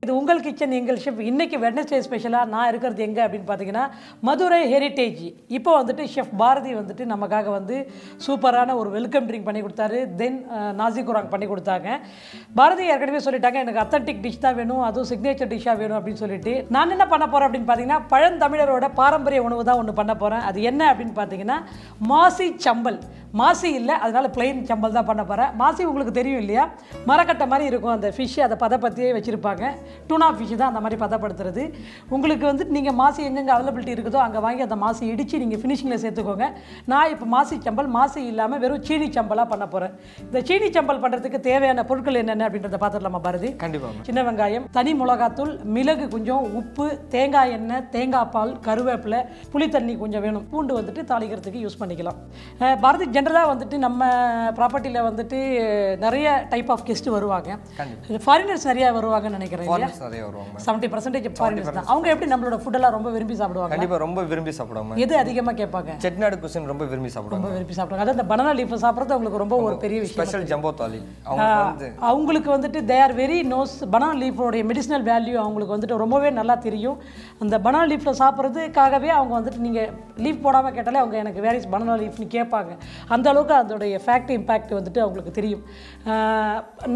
இது உங்கள் கிச்சன் எங்கள் ஷெஃப். இன்றைக்கி வெட்னஸ்டே ஸ்பெஷலாக நான் இருக்கிறது எங்கே அப்படின்னு பார்த்தீங்கன்னா மதுரை ஹெரிட்டேஜ். இப்போ வந்துட்டு ஷெஃப் பாரதி வந்துட்டு நமக்காக வந்து சூப்பரான ஒரு வெல்கம் ட்ரிங்க் பண்ணி கொடுத்தாரு. தென் நாசி குராங் பண்ணி கொடுத்தாங்க. பாரதி ஏற்கனவே சொல்லிட்டாங்க எனக்கு அத்தன்டிக் டிஷ் தான் வேணும், அதுவும் சிக்னேச்சர் டிஷ்ஷாக வேணும் அப்படின்னு சொல்லிட்டு. நான் என்ன பண்ண போகிறேன் அப்படின்னு பார்த்தீங்கன்னா பழந்தமிழரோட பாரம்பரிய உணவு தான் ஒன்று பண்ண போகிறேன். அது என்ன அப்படின்னு பார்த்தீங்கன்னா மாசி சம்பல். மாசி இல்லை, அதனால் பிளெயின் சம்பல் தான் பண்ண போகிறேன். மாசி உங்களுக்கு தெரியும் இல்லையா, மரக்கட்டை மாதிரி இருக்கும் அந்த ஃபிஷ்ஷு, அதை பதப்படுத்தியே வச்சுருப்பாங்க. டூனா ஃபிஷ்ஷு தான் அந்த மாதிரி பதப்படுத்துறது. உங்களுக்கு வந்து நீங்கள் மாசி எங்கெங்கே அவைலபிலிட்டி இருக்குதோ அங்கே வாங்கி அந்த மாசி இடித்து நீங்கள் ஃபினிஷிங்கில் சேர்த்துக்கோங்க. நான் இப்போ மாசி சம்பல் மாசி இல்லாமல் வெறும் சீனி சம்பலாக பண்ண போகிறேன். இந்த சீனி சம்பல் பண்ணுறதுக்கு தேவையான பொருட்கள் என்னென்ன அப்படின்றத பார்த்துடலாமா பாரதி? கண்டிப்பாக. சின்ன வெங்காயம், தனி மிளகாத்தூள், மிளகு கொஞ்சம், உப்பு, தேங்காய் எண்ணெய், தேங்காய் பால், கருவேப்பிலை, புளி தண்ணி கொஞ்சம் வேணும். பூண்டு வந்துட்டு தாளிக்கிறதுக்கு யூஸ் பண்ணிக்கலாம். பாரதி ஜென்ரலாக வந்துட்டு நம்ம ப்ராப்பர்ட்டியில் வந்துட்டு நிறைய டைப் ஆஃப் கெஸ்ட் வருவாங்க. ஃபாரினர்ஸ் நிறைய வருவாங்கன்னு நினைக்கிறேன். 70% ஃபாரினர்ஸ் தான். அவங்க எப்படி நம்மளோட ஃபுட்டெல்லாம் ரொம்ப விரும்பி சாப்பிடுவாங்க? கண்டிப்பாக ரொம்ப விரும்பி சாப்பிடுவாங்க. எது அதிகமாக கேட்பாங்க? செட்டிநாடு குசின் ரொம்ப விரும்பி சாப்பிடுவாங்க. ரொம்ப விரும்பி சாப்பிடுவாங்க. அதாவது இந்த பனானா லீஃப் சாப்பிட்றது அவங்களுக்கு ரொம்ப ஒரு பெரிய விஷயம். Special jumbo thali. அவங்களுக்கு வந்துட்டு they are very knows banana லீஃபோடைய மெடிசினல் வேல்யூ அவங்களுக்கு வந்துட்டு ரொம்பவே நல்லா தெரியும். அந்த பனானா லீஃபில் சாப்பிட்றதுக்காகவே அவங்க வந்துட்டு நீங்கள் லீஃப் போடாமல் கேட்டாலே அவங்க எனக்கு வேர் இஸ் பனானா லீஃப்னு கேட்பாங்க. அந்த அளவுக்கு அதோடைய ஃபேக்ட் இம்பேக்ட் வந்துட்டு அவங்களுக்கு தெரியும்.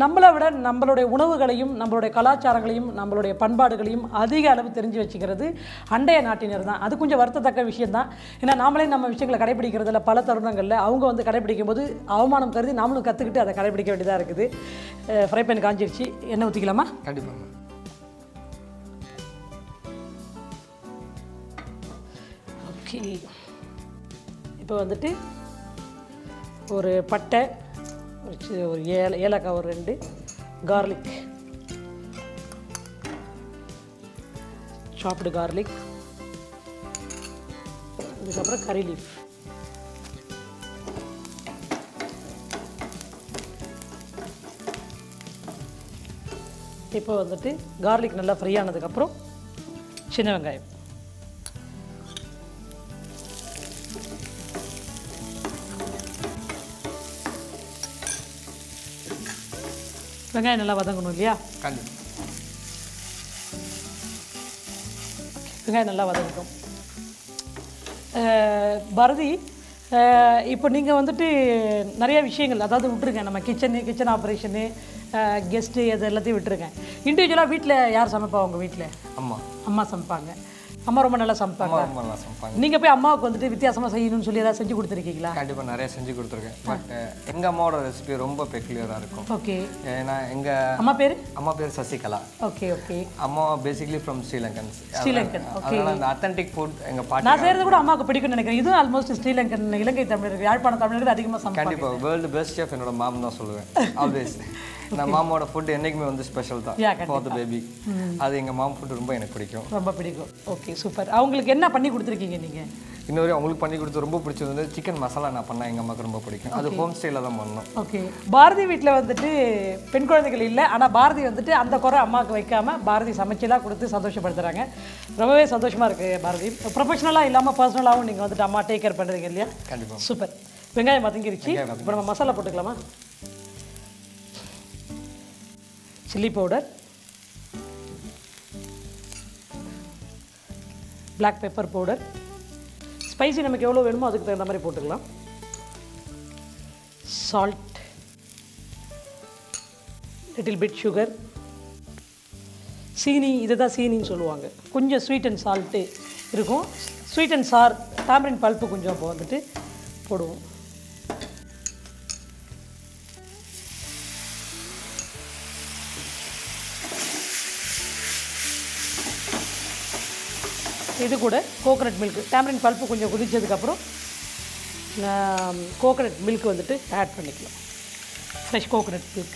நம்மளை விட நம்மளுடைய உணவுகளையும் நம்மளுடைய கலாச்சாரங்களையும் நம்மளுடைய பண்பாடுகளையும் அதிக அளவு தெரிஞ்சு வச்சுக்கிறது அண்டைய நாட்டினர் தான். அது கொஞ்சம் வருத்தத்தக்க விஷயம்தான். ஏன்னா நாமளே நம்ம விஷயங்களை கடைபிடிக்கிறதுல பல தருணங்களில் அவங்க வந்து கடைபிடிக்கும் போது அவமானம் கருதி நாமளும் கற்றுக்கிட்டு அதை கடைபிடிக்க வேண்டியதாக இருக்குது. ஃப்ரை பேன் காஞ்சிருச்சு, எண்ணெய் ஊற்றிக்கலாமா? கண்டிப்பாக. ஓகே, இப்போ வந்துட்டு ஒரு பட்டை, ஒரு ஏலக்காய், ஒரு 2 கார்லிக், சாப்டு கார்லிக், இதுக்கப்புறம் கறி லீஃப், இப்போ வந்துட்டு கார்லிக் நல்லா ஃப்ரை ஆனதுக்கப்புறம் சின்ன வெங்காயம், வெங்காயம் நல்லா வதங்கணும் இல்லையா? வெங்காயம் நல்லா வதங்கட்டும். பாரதி, இப்போ நீங்கள் வந்துட்டு நிறைய விஷயங்கள் அதாவது விட்டுருங்க, நம்ம கிச்சன் ஆப்ரேஷனு, கெஸ்ட்டு அது எல்லாத்தையும் விட்டுருங்க. இண்டிவிஜுவலாக வீட்டில் யார் சமைப்பா? உங்கள் வீட்டில் அம்மா சமைப்பாங்க. அம்மா ரொம்ப நல்லா சமைப்பாங்க. நீங்கள் போய் அம்மாவுக்கு வந்துட்டு வித்தியாசமாக செய்யணும்னு சொல்லி ஏதாவது செஞ்சு கொடுத்துருக்கீங்களா? கண்டிப்பாக நிறைய செஞ்சு கொடுத்துருக்கேன். பட் எங்கள் அம்மாவோட ரெசிபி ரொம்ப பெக்யூலராக இருக்கும். ஓகே. ஏன்னா எங்கள் அம்மா பேர் சசிகலா. Okay okay. அம்மா பேசிக்கலி ஃப்ரம் ஸ்ரீலங்கன். ஓகே. அந்த அத்தன்டிக் ஃபுட் எங்கள் பாட்டி நான் செய்கிறது கூட அம்மாவுக்கு பிடிக்கும்னு நினைக்கிறேன். இதுவும் ஆல்மோஸ்ட் ஸ்ரீலங்கன், இலங்கை தமிழர்கள், யாழ்ப்பாண தமிழர்கள் அதிகமாக சமைப்பாங்க. கண்டிப்பாக வேர்ல்டு பெஸ்ட் ஷெஃப் என்னோட மாம் தான் சொல்லுவேன் ஆல்வேஸ். நான் மாமோட ஃபுட் என்றைக்குமே வந்து ஸ்பெஷல் தான் ஃபார் த பேபி. அது எங்கள் மாம் ஃபுட் ரொம்ப எனக்கு பிடிக்கும், ரொம்ப பிடிக்கும். Okay, super. அவங்களுக்கு என்ன பண்ணி கொடுத்துருக்கீங்க நீங்கள்? இன்னொரு அவங்களுக்கு பண்ணி கொடுத்து ரொம்ப பிடிச்சது வந்து சிக்கன் மசாலா நான் பண்ணேன். எங்கள் அம்மாவுக்கு ரொம்ப பிடிக்கும். அது ஹோம் ஸ்டைலில் தான் பண்ணோம். ஓகே. பாரதி வீட்டில் வந்துட்டு பெண் குழந்தைகள் இல்லை, ஆனால் பாரதி வந்துட்டு அந்த குறை அம்மாவுக்கு வைக்காமல் பாரதி சமைச்செல்லாம் கொடுத்து சந்தோஷப்படுத்துகிறாங்க. ரொம்பவே சந்தோஷமாக இருக்குது பாரதி. ப்ரொஃபஷனலாக இல்லாமல் பர்சனலாகவும் நீங்கள் வந்துட்டு அம்மா டேக் கேர் பண்ணுறீங்க இல்லையா? கண்டிப்பாக. சூப்பர். வெங்காயம் வதங்கிருச்சு. இப்போ நம்ம மசாலா போட்டுக்கலாமா? Chilli powder, black pepper powder, spicy நமக்கு எவ்வளோ வேணுமோ அதுக்கு தகுந்த மாதிரி போட்டுக்கலாம். சால்ட், லிட்டில் பிட் சுகர், சீனி, இதை தான் சீனின்னு சொல்லுவாங்க. கொஞ்சம் ஸ்வீட் அண்ட் சால்ட்டு இருக்கும். Sweet and sir tamarind bulb கொஞ்சம் அப்போ வந்துட்டு போடுவோம். இது கூட கோகனட் மில்க், டேமரின் பல்ப்பு கொஞ்சம் கொதிச்சதுக்கப்புறம் கோகனட் மில்க் வந்துட்டு ஆட் பண்ணிக்கலாம். Fresh coconut milk.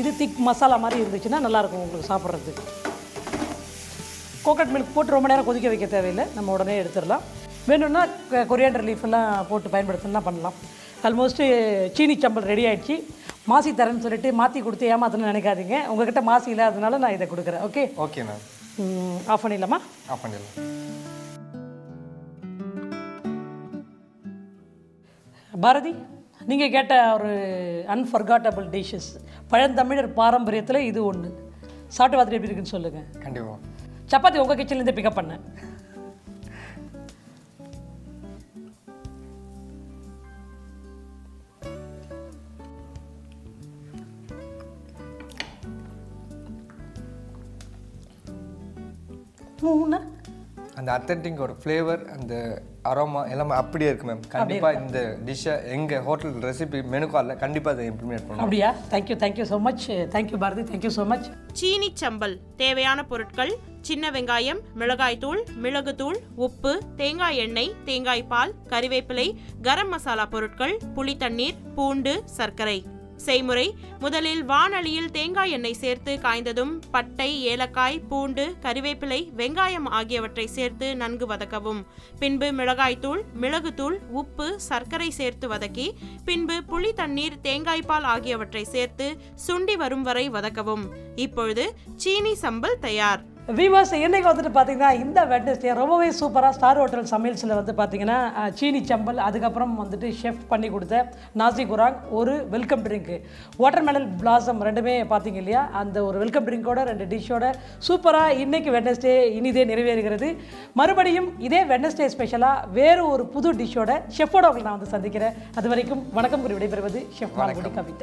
இது திக் மசாலா மாதிரி இருந்துச்சுன்னா நல்லாயிருக்கும் உங்களுக்கு சாப்பிட்றதுக்கு. கோகனட் மில்க் போட்டு ரொம்ப நேரம் கொதிக்க வைக்க தேவையில்லை, நம்ம உடனே எடுத்துடலாம். வேணும்னா கொரியாண்டர் லீஃப் எல்லாம் போட்டு பயன்படுத்தணும்னா பண்ணலாம். ஆல்மோஸ்ட்டு சீனி சம்பல் ரெடி ஆகிடுச்சு. மாசி தரேன்னு சொல்லிட்டு மாற்றி கொடுத்து ஏமாத்தணும்னு நினைக்காதீங்க. உங்ககிட்ட மாசி இல்லாததுனால நான் இதை கொடுக்குறேன். Okay okay ma'am. ஆஃப் பண்ணிடலாமா? ஆஃப் பண்ணிடலாம். பாரதி, நீங்கள் கேட்ட ஒரு அன்ஃபர்காட்டபிள் டிஷ்ஷஸ் பழந்தமிழர் பாரம்பரியத்தில் இது ஒன்று. சாப்பிட்டு பார்த்துட்டு எப்படி இருக்குன்னு சொல்லுங்கள். கண்டிப்பாக. சப்பாத்தி உங்கள் கிச்சன்லேருந்து பிக்கப் பண்ணேன். அந்த அத்தன்டிக் ஒரு ஃப்ளேவர், அந்த அரோமா எல்லாமே அப்படியே இருக்கு மேம். கண்டிப்பாக இந்த டிஷ்ஷை எங்கள் ஹோட்டல் ரெசிபி மெனு கார்டில் கண்டிப்பாக அதை இம்ப்ளிமெண்ட் பண்ணுவோம். அப்படியா? Thank you so much. Thank you Bharathi, thank you so much. சீனி சம்பல் தேவையான பொருட்கள்: சின்ன வெங்காயம், மிளகாய்த்தூள், மிளகுத்தூள், உப்பு, தேங்காய் எண்ணெய், தேங்காய் பால், கறிவேப்பிலை, கரம் மசாலா பொருட்கள், புளி தண்ணீர், பூண்டு, சர்க்கரை. செய்முறை: முதலில் வாணலியில் தேங்காய் எண்ணெய் சேர்த்து காய்ந்ததும் பட்டை, ஏலக்காய், பூண்டு, கறிவேப்பிலை, வெங்காயம் ஆகியவற்றை சேர்த்து நன்கு வதக்கவும். பின்பு மிளகாய்த்தூள், மிளகுத்தூள், உப்பு, சர்க்கரை சேர்த்து வதக்கி பின்பு புளி தண்ணீர், தேங்காய் பால் ஆகியவற்றை சேர்த்து சுண்டி வரும் வரை வதக்கவும். இப்பொழுது சீனி சம்பல் தயார். வீவர்ஸ், இன்னைக்கு வந்துட்டு பார்த்தீங்கன்னா இந்த வெட்னஸ்டே ரொம்பவே சூப்பராக ஸ்டார் ஹோட்டல் சமையல்ஸில் வந்து பார்த்தீங்கன்னா சீனி சம்பல், அதுக்கப்புறம் வந்துட்டு ஷெஃப் பண்ணி கொடுத்த நாசி குராங், ஒரு வெல்கம் ட்ரிங்க்கு வாட்டர்மெலன் பிளாசம், ரெண்டுமே பார்த்தீங்க இல்லையா? அந்த ஒரு வெல்கம் ட்ரிங்கோட 2 டிஷ்ஷோட சூப்பராக இன்னைக்கு வெட்னஸ்டே இனிதே நிறைவேறுகிறது. மறுபடியும் இதே வெட்னஸ்டே ஸ்பெஷலாக வேறு ஒரு புது டிஷ்ஷோட ஷெஃபோட உங்களை நான் வந்து சந்திக்கிறேன். அது வரைக்கும் வணக்கம் கூறி விடைபெறுவது ஷெஃப் மாலகுடி கவிதா.